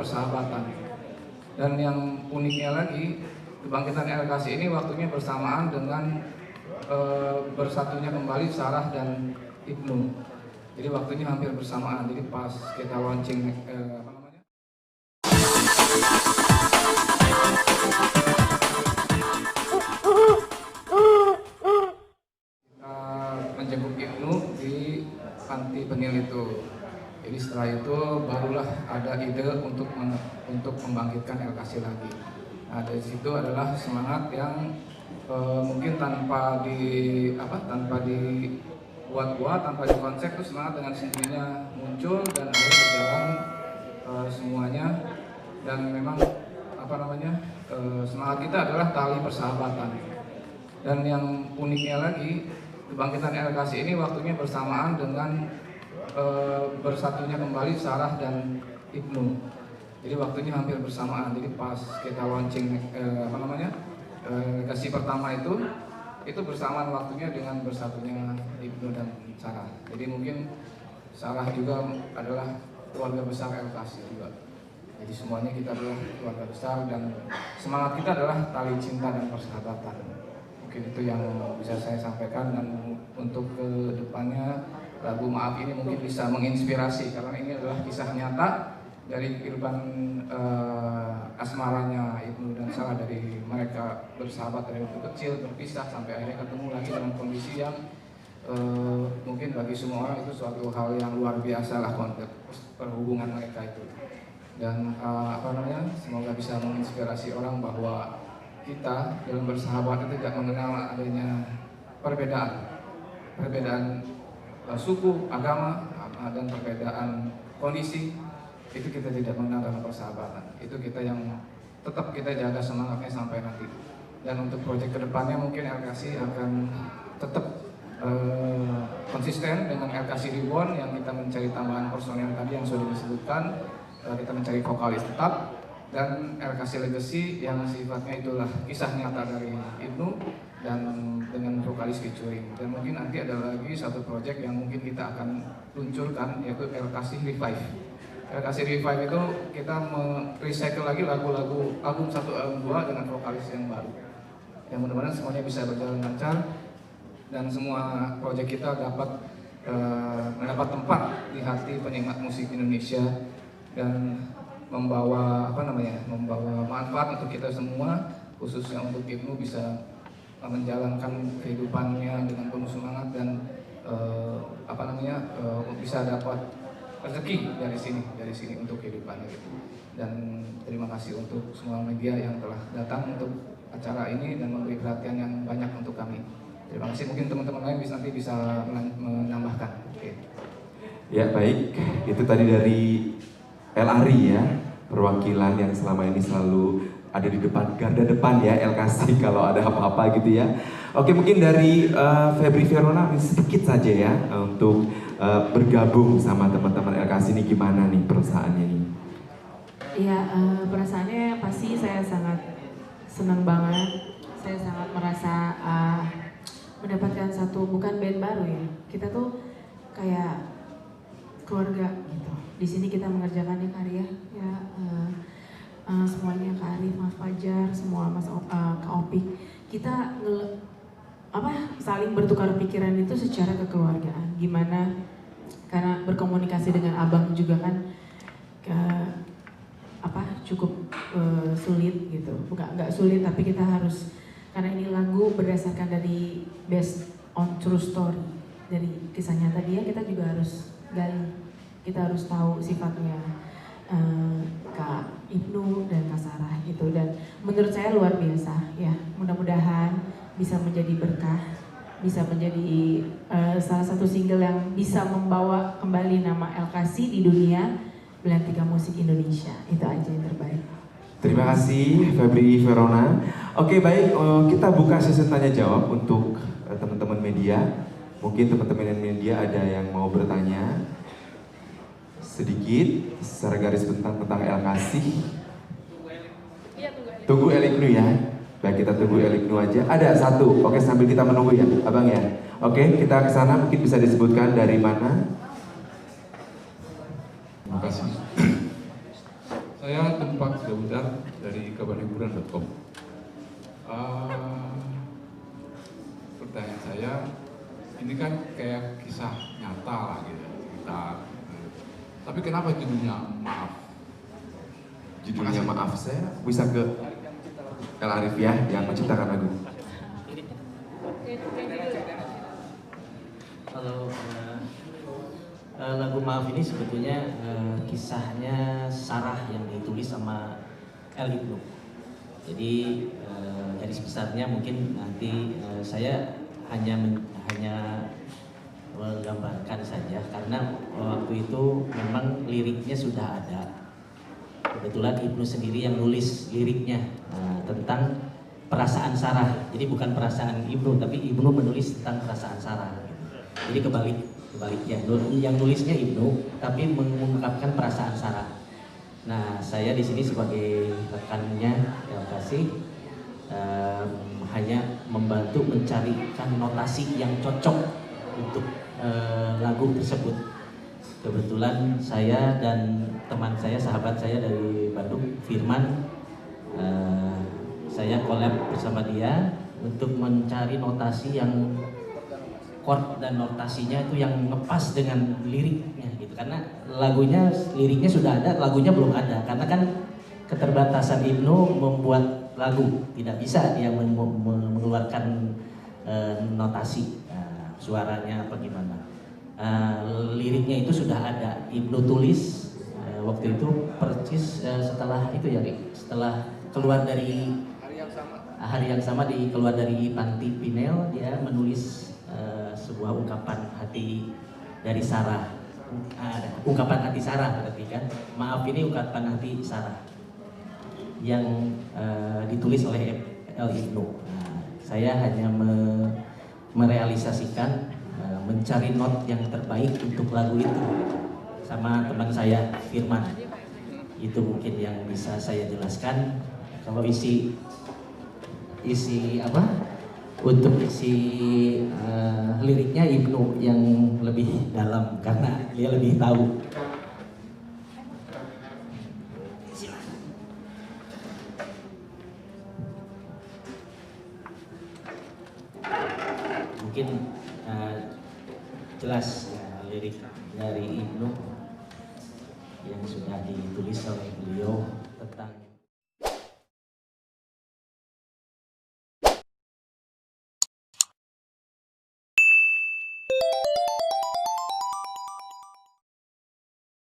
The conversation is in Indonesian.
persahabatan. Dan yang uniknya lagi, kebangkitan LKC ini waktunya bersamaan dengan bersatunya kembali Sarah dan Ibnu. Jadi waktunya hampir bersamaan. Jadi pas kita launching menjenguk Ibnu di panti penil itu. Jadi setelah itu barulah ada ide untuk membangkitkan LKC lagi. Nah, dari situ adalah semangat yang mungkin tanpa dibuat-buat, tanpa dikonsep, itu semangat dengan sendirinya muncul dan akhirnya berjalan semuanya. Dan memang semangat kita adalah tali persahabatan. Dan yang uniknya lagi, kebangkitan LKC ini waktunya bersamaan dengan bersatunya kembali Sarah dan Ibnu. Jadi waktunya hampir bersamaan. Jadi pas kita launching LKC pertama itu bersamaan waktunya dengan bersatunya Ibnu dan Sarah. Jadi mungkin Sarah juga adalah keluarga besar LKC juga. Jadi semuanya kita adalah keluarga besar dan semangat kita adalah tali cinta dan persahabatan. Mungkin itu yang bisa saya sampaikan, dan untuk ke depannya lagu Maaf ini mungkin bisa menginspirasi karena ini adalah kisah nyata dari kehidupan asmaranya Ibnu dan Sarah, dari mereka bersahabat dari waktu kecil, berpisah sampai akhirnya ketemu lagi dalam kondisi yang mungkin bagi semua orang itu suatu hal yang luar biasa lah, konteks perhubungan mereka itu. Dan semoga bisa menginspirasi orang bahwa kita dalam bersahabat itu tidak mengenal adanya perbedaan suku, agama, dan perbedaan kondisi. Itu kita tidak mengenal dalam persahabatan. Itu kita yang tetap kita jaga semangatnya sampai nanti. Dan untuk proyek kedepannya mungkin LKC akan tetap konsisten dengan LKC Reborn yang kita mencari tambahan personel tadi yang sudah disebutkan. Kita mencari vokalis tetap, dan LKC Legacy yang sifatnya itulah kisah nyata dari Ibnu dan dengan vokalis featuring. Dan mungkin nanti ada lagi satu proyek yang mungkin kita akan luncurkan, yaitu LKC Revive. LKC Revive itu kita recycle lagi lagu-lagu album 1, album 2 dengan vokalis yang baru. Yang mudah-mudahan semuanya bisa berjalan lancar dan semua proyek kita dapat mendapat tempat di hati penikmat musik Indonesia dan membawa manfaat untuk kita semua, khususnya untuk Ibnu bisa menjalankan kehidupannya dengan penuh semangat dan bisa dapat rezeki dari sini untuk kehidupannya gitu. Dan terima kasih untuk semua media yang telah datang untuk acara ini dan memberi perhatian yang banyak untuk kami. Terima kasih. Mungkin teman-teman lain nanti bisa menambahkan. Oke. Ya baik, itu tadi dari LRI ya, perwakilan yang selama ini selalu ada di depan, garda depan ya LKC kalau ada apa-apa gitu ya. Oke, mungkin dari Febri Verona sedikit saja ya untuk bergabung sama teman-teman LKC ini, gimana nih perasaannya nih? Iya, perasaannya pasti saya sangat senang banget. Saya sangat merasa mendapatkan satu, bukan band baru ya, kita tuh kayak keluarga gitu. Di sini kita mengerjakannya karya ya, semuanya Kak Arif, Mas Fajar, semua Mas Kak Opik, kita saling bertukar pikiran itu secara kekeluargaan. Gimana? Karena berkomunikasi dengan abang juga kan cukup sulit gitu. Nggak sulit, tapi kita harus, karena ini lagu berdasarkan dari based on true story, dari kisah nyata dia, kita juga harus gali. Kita harus tahu sifatnya Kak Ibnu dan Kak Sarah gitu, dan menurut saya luar biasa ya. Mudah-mudahan bisa menjadi berkah, bisa menjadi salah satu single yang bisa membawa kembali nama LKC di dunia belantika musik Indonesia. Itu aja yang terbaik. Terima kasih Febri Verona. Oke baik, kita buka sesi tanya jawab untuk teman-teman media. Mungkin teman-teman media ada yang mau bertanya sedikit secara garis tentang LKC. Tunggu Eliknu ya. Baik, kita tunggu Eliknu aja. Ada satu. Oke, sambil kita menunggu ya, Abang ya. Oke, kita ke sana, mungkin bisa disebutkan dari mana? Terima kasih. Saya Tempat Daudan dari kabarhiburan.com. Pertanyaan saya, ini kan kayak kisah nyata lah gitu, cerita. Tapi kenapa judulnya Maaf? Judulnya Maaf, saya bisa ke El Arif ya, yang menciptakan lagu. Kalau lagu Maaf ini sebetulnya kisahnya Sarah yang ditulis sama El Ibnu. Jadi garis besarnya mungkin nanti saya hanya menggambarkan saja karena waktu itu memang liriknya sudah ada. Kebetulan Ibnu sendiri yang nulis liriknya tentang perasaan Sarah. Jadi bukan perasaan Ibnu, tapi Ibnu menulis tentang perasaan Sarah. Jadi kebaliknya, yang nulisnya Ibnu, tapi mengungkapkan perasaan Sarah. Nah, saya di sini sebagai rekannya yang kasih hanya membantu mencarikan notasi yang cocok untuk lagu tersebut. Kebetulan saya dan teman saya, sahabat saya dari Bandung, Firman, saya collab bersama dia untuk mencari notasi yang chord dan notasinya itu yang ngepas dengan liriknya gitu. Karena liriknya sudah ada, lagunya belum ada. Karena kan keterbatasan Ibnu membuat lagu, tidak bisa dia mengeluarkan notasi, suaranya apa gimana. Liriknya itu sudah ada, Ibnu tulis waktu itu persis setelah itu ya, setelah keluar dari hari yang sama keluar dari Panti Pinel, dia menulis sebuah ungkapan hati dari Sarah. Ungkapan hati Sarah berarti kan, Maaf ini ungkapan hati Sarah yang ditulis oleh El Ibnu. Saya hanya merealisasikan, mencari not yang terbaik untuk lagu itu sama teman saya Firman. Itu mungkin yang bisa saya jelaskan. Kalau isi apa, untuk isi liriknya Ibnu yang lebih dalam karena dia lebih tahu. Mungkin jelas ya, lirik dari Ibnu yang sudah ditulis oleh beliau tentang